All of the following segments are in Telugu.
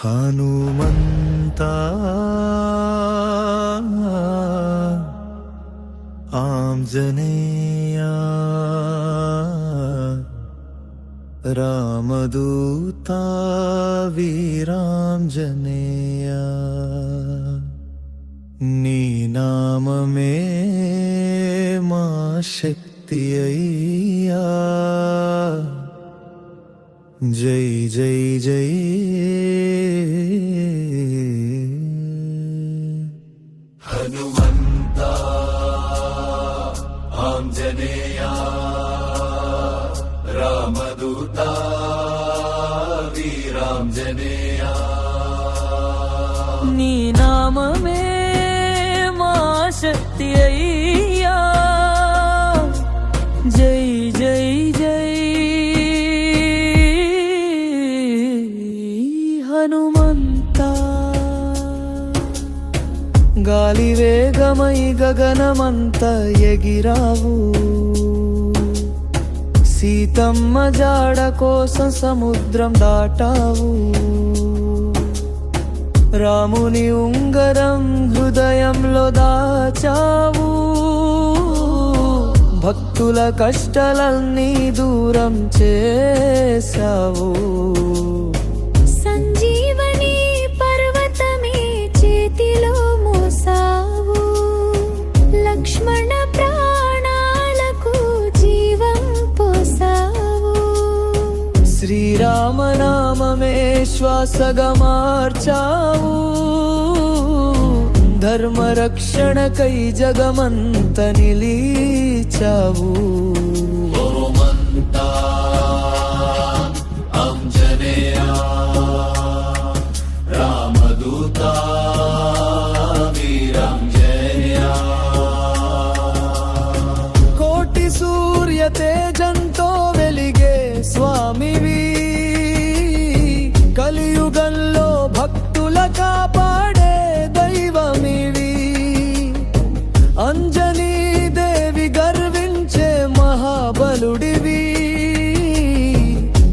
హనుమంత ఆంజనేయ రామదూత వీరాంజనేయ నీ నామమే మా శక్తి అయ్యా జై జై జై హనుమంత ఆంజనేయ రామదూత వీరాంజనేయ నీ నామమే మా శక్తి అయ్యా జై జై జై హనుమంత గాలి వేగమై గగనమంత ఎగిరావు సీతమ్మ జాడ కోసం సముద్రం దాటావు రాముని ఉంగరం హృదయంలో దాచావు భక్తుల కష్టాలన్నీ దూరం చేసావు సంజీవని పర్వతమే చేతిలో మోసావు లక్ష్మణ ప్రాణాలకు జీవం పోసావు శ్రీరామనామమే శ్వాసగా మార్చావు ధర్మ రక్షణకై జగమంత నిలిచావు హనుమంత ఆంజనేయ రామదూత వీరాంజనేయ కోటి సూర్య తేజంతో వెలిగే స్వామివి కలియుగంలో భక్తుల కాపాడే దైవమివి అంజనీ దేవి గర్వించే మహాబలుడివి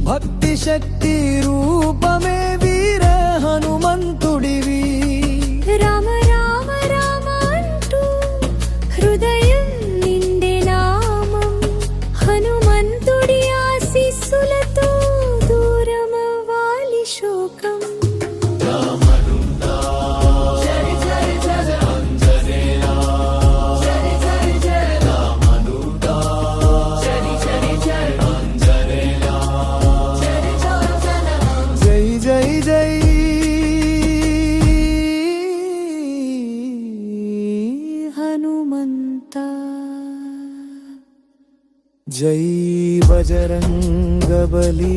భక్తి శక్తి రూపమే వీర హనుమంతుడివి రామ రామ రామ అంటూ హృదయం నిండే నామం హనుమంతుడి ఆశీస్సులతో దూరమవ్వాలి శోకం జై జై జై హనుమంత జై బజరంగబలి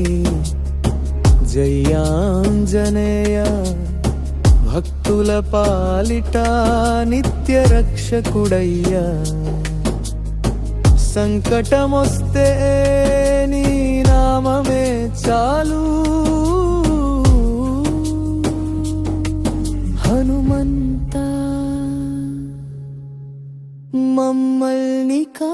జై ఆంజనేయ భక్తుల పాలిట నిత్య రక్షకుడయ్యా సంకటమొస్తే నీ నామమే చాలు హనుమంత మమ్మల్ని కా